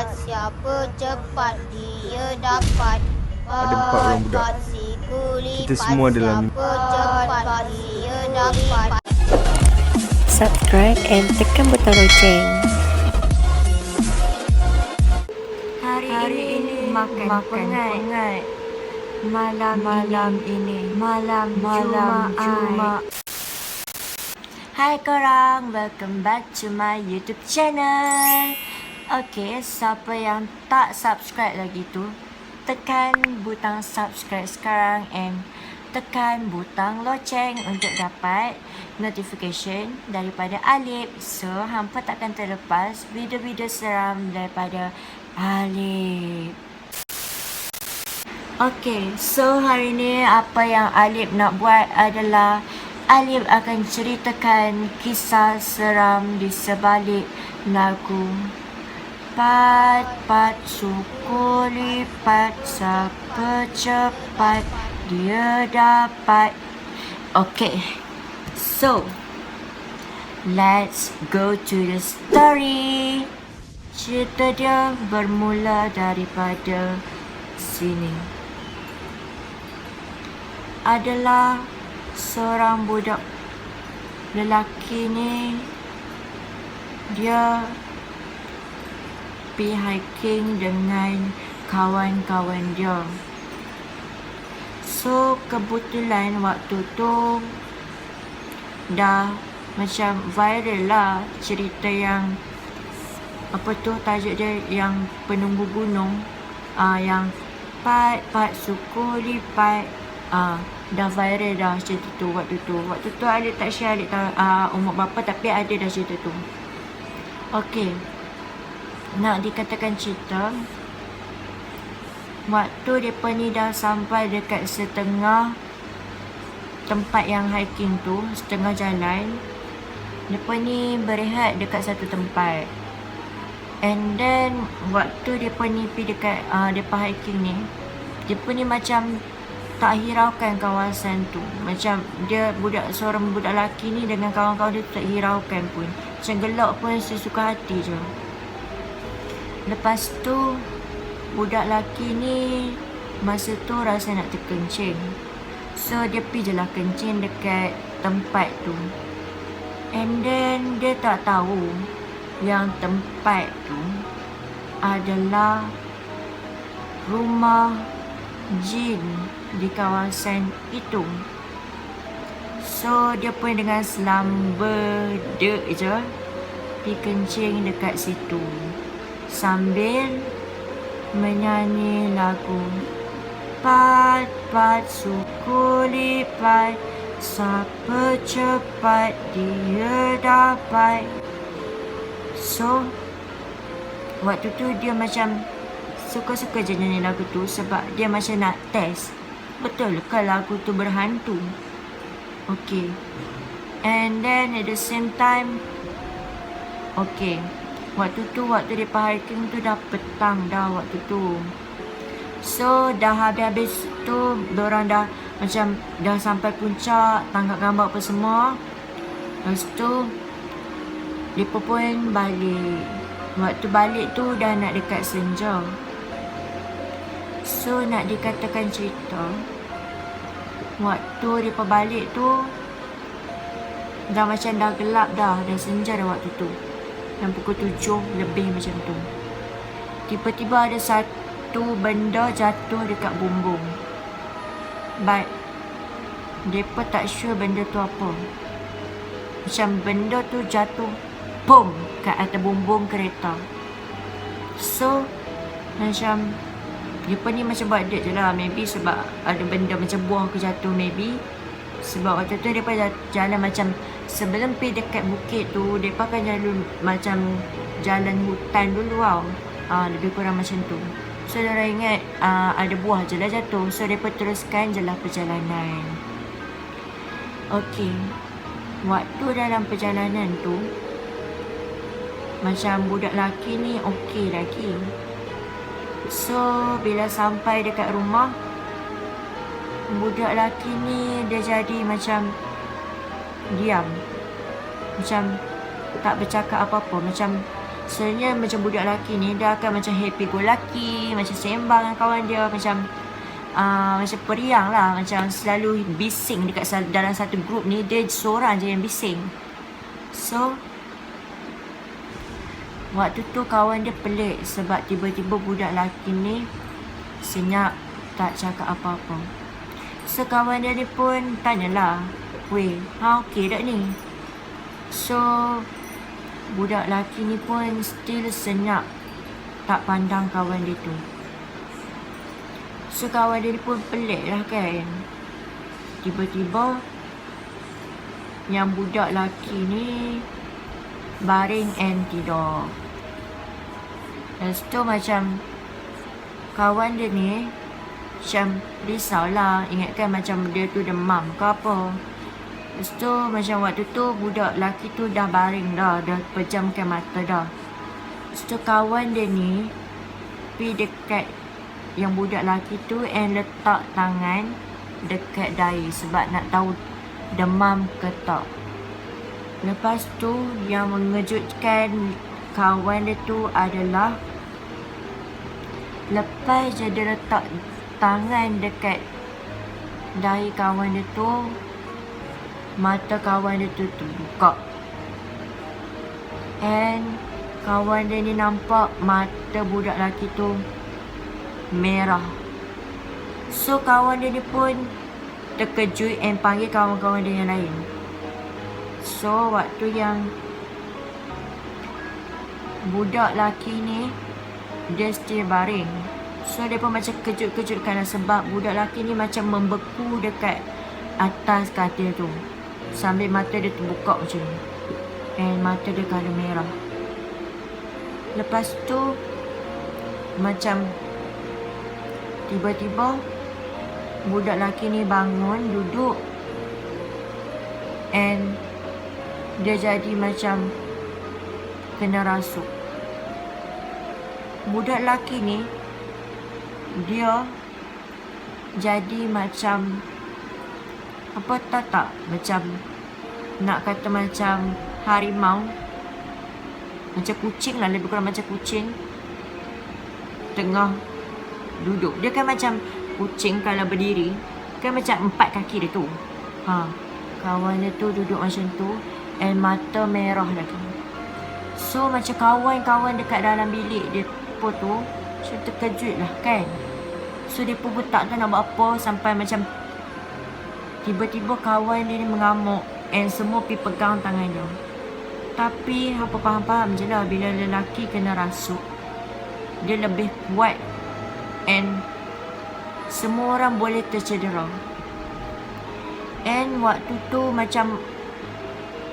cepat, siapa cepat dia dapat. Ada 4 orang budak. Kita semua dalam Siapa cepat dia dapat. Subscribe and tekan butang loceng. Hari ini makan pengat. Malam ini Jumaat. Hai korang, welcome back to my YouTube channel. Okay, siapa yang tak subscribe lagi tu, tekan butang subscribe sekarang and tekan butang loceng untuk dapat notification daripada Alip. So, hampa takkan terlepas video-video seram daripada Alip. Okay, so hari ni apa yang Alip nak buat adalah Alip akan ceritakan kisah seram di sebalik lagu Pat pat suku lipat, siapa cepat dia dapat. Okay, so let's go to the story. Cerita dia bermula daripada sini. Adalah seorang budak lelaki ni, dia pergi hiking dengan kawan-kawan dia. So kebetulan waktu tu dah macam viral lah cerita yang apa tu tajuk dia, yang penunggu gunung, yang pat suku lipat, dah viral dah cerita tu waktu tu. Waktu tu Adik tak share, Adik tahu umur berapa, tapi ada dah cerita tu. Okay, nak dikatakan cerita, waktu mereka ni dah sampai dekat setengah tempat yang hiking tu, setengah jalan, mereka ni berehat dekat satu tempat. And then waktu mereka ni pergi dekat mereka hiking ni, mereka ni macam tak hiraukan kawasan tu. Macam dia seorang budak lelaki ni dengan kawan-kawan dia tak hiraukan pun. Macam gelak pun sesuka hati je. Lepas tu budak lelaki ni masa tu rasa nak terkencing. So dia pergi je lah kencing dekat tempat tu. And then dia tak tahu yang tempat tu adalah rumah jin di kawasan itu. So dia pun dengan selamba dek je pergi kencing dekat situ sambil menyanyi lagu Pat pat suku lipat, siapa cepat dia dapat. So waktu tu dia macam suka-suka je nyanyi lagu tu sebab dia macam nak test betul ke lagu tu berhantu. Okay, and then at the same time, okay, waktu dia hiking tu dah petang dah waktu tu. So dah habis-habis tu, diorang dah macam dah sampai puncak, tangkap gambar apa semua. Lepas tu mereka pun balik. Waktu balik tu dah nak dekat senja. So nak dikatakan cerita, waktu mereka balik tu dah macam dah gelap dah senja dah waktu tu. Dan pukul 7 lebih macam tu. Tiba-tiba ada satu benda jatuh dekat bumbung. But mereka tak sure benda tu apa. Macam benda tu jatuh boom kat atas bumbung kereta. So macam mereka ni macam buat dek je lah. Maybe sebab ada benda macam buah ke jatuh, maybe. Sebab waktu tu mereka jalan macam sebelum pergi dekat bukit tu, mereka akan jalan macam jalan hutan dulu tau. Lebih kurang macam tu. So diorang ingat ada buah je lah jatuh. So mereka teruskan je lah perjalanan. Okay, waktu dalam perjalanan tu macam budak lelaki ni okey lagi. So bila sampai dekat rumah, budak lelaki ni dia jadi macam diam. Macam tak bercakap apa-apa. Macam Sebenarnya macam budak lelaki ni dia akan macam happy go lucky, macam sembang dengan kawan dia, macam periang lah, macam selalu bising dekat dalam satu grup ni, dia seorang je yang bising. So waktu tu kawan dia pelik sebab tiba-tiba budak lelaki ni senyap, tak cakap apa-apa. So kawan dia ni pun tanyalah, weh, okey tak ni? So budak lelaki ni pun still senyap, tak pandang kawan dia tu. So kawan dia pun pelik lah kan. Tiba-tiba yang budak lelaki ni baring and tidur. Lepas tu macam kawan dia ni macam risaulah, ingatkan macam dia tu demam ke apa. Lepas tu macam waktu tu budak lelaki tu dah baring dah pejamkan mata dah. Lepas tu kawan dia ni pergi dekat yang budak lelaki tu and letak tangan dekat dahi sebab nak tahu demam ke tak. Lepas tu yang mengejutkan kawan dia tu adalah lepas je dia letak tangan dekat dahi kawan dia tu, mata kawan dia tu terbuka. And kawan dia ni nampak mata budak lelaki tu merah. So kawan dia ni pun terkejut and panggil kawan-kawan dia yang lain. So waktu yang budak lelaki ni dia still baring, so dia pun macam kejut-kejutkan lah sebab budak lelaki ni macam membeku dekat atas katil tu sambil mata dia terbuka macam ni and mata dia colour merah. Lepas tu macam tiba-tiba budak lelaki ni bangun, duduk and dia jadi macam kena rasuk. Budak lelaki ni dia jadi macam apa tak macam nak kata macam harimau, macam kucing lah, lebih kurang macam kucing tengah duduk. Dia kan macam kucing kalau berdiri kan macam 4 kaki dia tu. Kawan dia tu duduk macam tu and mata merah lagi. So macam kawan-kawan dekat dalam bilik dia pun tu macam terkejut lah kan. So dia pun tak tahu nak buat apa sampai macam tiba-tiba kawan dia ni mengamuk and semua pergi pegang tangan dia. Tapi apa faham-faham je lah, bila lelaki kena rasuk dia lebih kuat and semua orang boleh tercedera. And waktu tu macam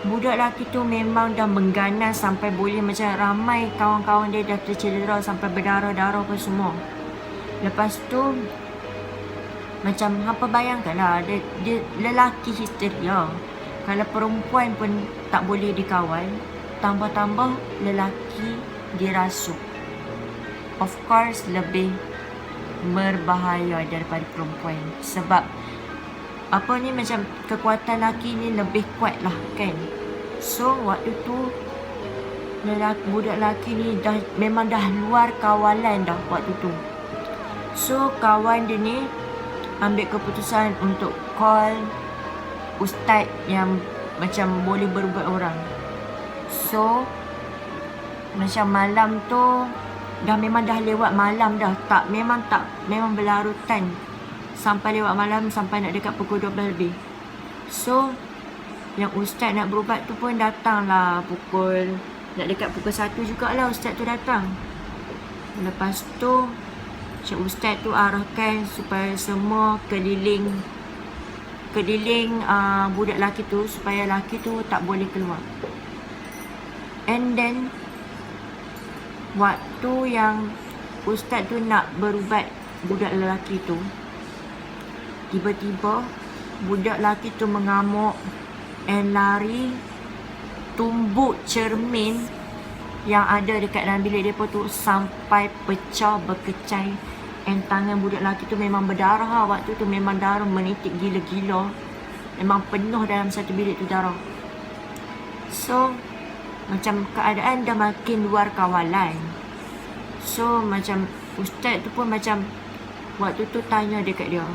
budak lelaki tu memang dah mengganas sampai boleh macam ramai kawan-kawan dia dah tercedera sampai berdarah-darah apa semua. Lepas tu macam apa bayangkanlah, dia lelaki histeria. Kalau perempuan pun tak boleh dikawal, tambah-tambah lelaki dirasuk. Of course lebih berbahaya daripada perempuan sebab apa ni macam kekuatan lelaki ni lebih kuat lah kan. So waktu tu budak lelaki ni memang dah luar kawalan dah waktu tu. So kawan dia ni ambil keputusan untuk call ustaz yang macam boleh berubat orang. So macam malam tu memang dah lewat malam dah, memang berlarutan sampai lewat malam, sampai nak dekat pukul 12 lebih. So yang ustaz nak berubat tu pun datang lah nak dekat pukul 1 jugalah ustaz tu datang. Lepas tu Cik Ustaz tu arahkan supaya semua keliling budak lelaki tu supaya lelaki tu tak boleh keluar. And then waktu yang Ustaz tu nak berubat budak lelaki tu, tiba-tiba budak lelaki tu mengamuk and lari, tumbuk cermin yang ada dekat dalam bilik dia tu sampai pecah berkecai. And tangan budak lelaki tu memang berdarah lah. Waktu tu memang darah menitik gila-gila. Memang penuh dalam satu bilik tu darah. So macam keadaan dah makin luar kawalan. So macam ustaz tu pun macam waktu tu tanya dekat dia,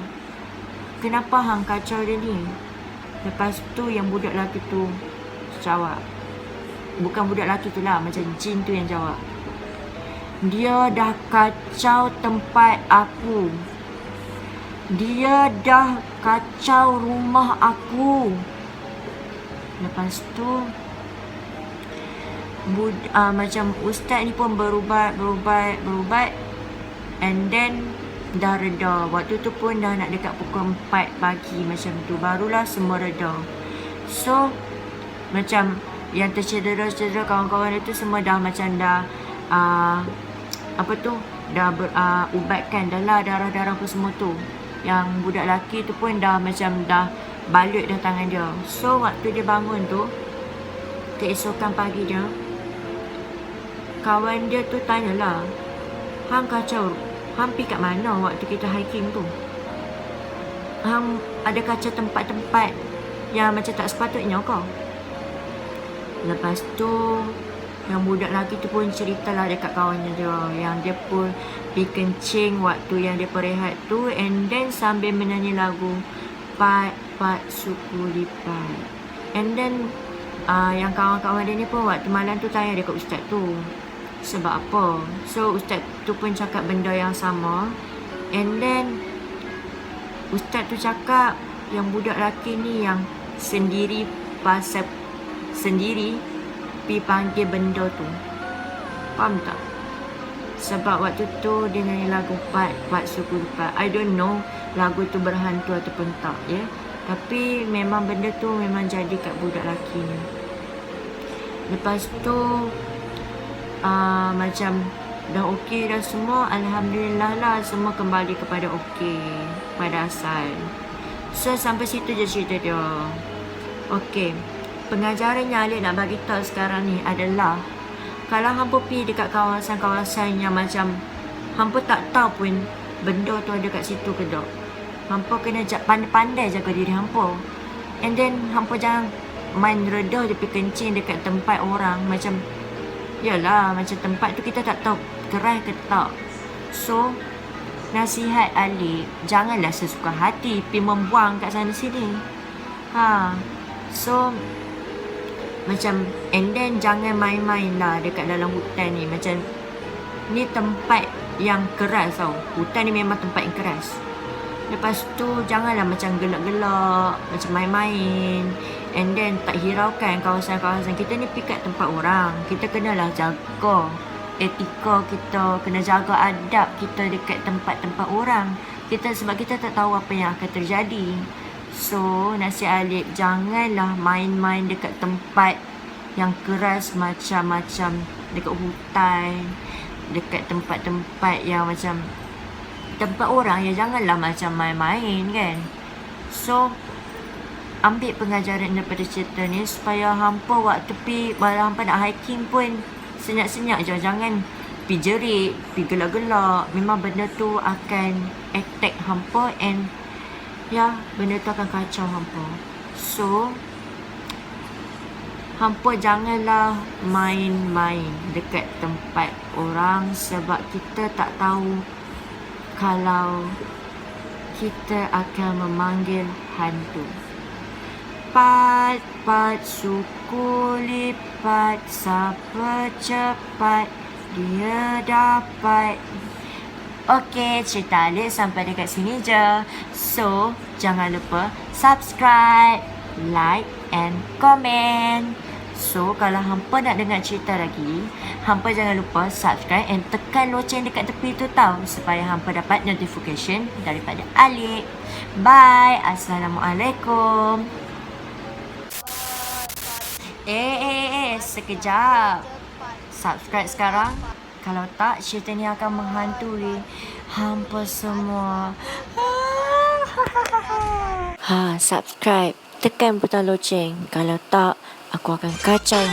kenapa hang kacau dia ni? Lepas tu yang budak lelaki tu jawab, bukan budak lelaki tu lah, macam jin tu yang jawab, dia dah kacau tempat aku, dia dah kacau rumah aku. Lepas tu macam ustaz ni pun berubat, and then dah reda. Waktu tu pun dah nak dekat pukul 4 pagi macam tu, barulah semua reda. So macam yang tercedera kawan-kawan dia tu semua dah macam dah dah berubatkan, dah lah darah-darah apa semua tu. Yang budak lelaki tu pun dah macam dah balut dah tangan dia. So waktu dia bangun tu, keesokan pagi dia, kawan dia tu tanyalah, hang kacau, hang pergi kat mana waktu kita hiking tu? Hang ada kacau tempat-tempat yang macam tak sepatutnya kau? Lepas tu yang budak lelaki tu pun ceritalah dekat kawannya dia, yang dia pun pergi kencing waktu yang dia berehat tu, and then sambil menyanyi lagu Pat suku lipat. And then yang kawan-kawan dia ni pun waktu malam tu tanya dekat ustaz tu, sebab apa? So ustaz tu pun cakap benda yang sama, and then ustaz tu cakap yang budak lelaki ni yang sendiri pergi panggil benda tu. Faham tak? Sebab waktu tu dia nyanyi lagu Pat suku lipat. I don't know lagu tu berhantu ataupun tak, ya. Tapi memang benda tu memang jadi kat budak lelaki ni. Lepas tu macam dah okey dah semua, alhamdulillah lah, semua kembali kepada okey, pada asal. So sampai situ je cerita dia. Okey, pengajaran yang Alik nak bagi tahu sekarang ni adalah, kalau hampa pergi dekat kawasan-kawasan yang macam hampa tak tahu pun benda tu ada kat situ ke tak, hampa kena pandai-pandai jaga diri hampa. And then hampa jangan main reda je pergi kencing dekat tempat orang. Macam yalah, macam tempat tu kita tak tahu keras ke tak. So nasihat Alik, janganlah sesuka hati pergi membuang kat sana sini. So macam, and then jangan main-main lah dekat dalam hutan ni. Macam ni tempat yang keras tau, hutan ni memang tempat yang keras. Lepas tu janganlah macam gelak-gelak, macam main-main, and then tak hiraukan kawasan-kawasan. Kita ni pergi kat tempat orang, kita kenalah jaga etika kita, kena jaga adab kita dekat tempat-tempat orang kita, sebab kita tak tahu apa yang akan terjadi. So nasihat Alik, janganlah main-main dekat tempat yang keras macam-macam, dekat hutan, dekat tempat-tempat yang macam tempat orang, ya janganlah macam main-main kan. So ambil pengajaran daripada cerita ni, supaya hampa waktu kalau hampa nak hiking pun senyap-senyap je, jangan pergi jerit, pergi gelak-gelak. Memang benda tu akan attack hampa, and ya, benda tu akan kacau hampa. So hampa janganlah main-main dekat tempat orang, sebab kita tak tahu kalau kita akan memanggil hantu. Pat suku lipat, siapa cepat dia dapat. Okey, cerita Alik sampai dekat sini je. So jangan lupa subscribe, like and comment. So kalau hampa nak dengar cerita lagi, hampa jangan lupa subscribe and tekan loceng dekat tepi tu tau, supaya hampa dapat notification daripada Alik. Bye. Assalamualaikum. Sekejap. Subscribe sekarang. Kalau tak, cerita ni akan menghantui hampa semua. Subscribe. Tekan butang loceng. Kalau tak, aku akan kacau.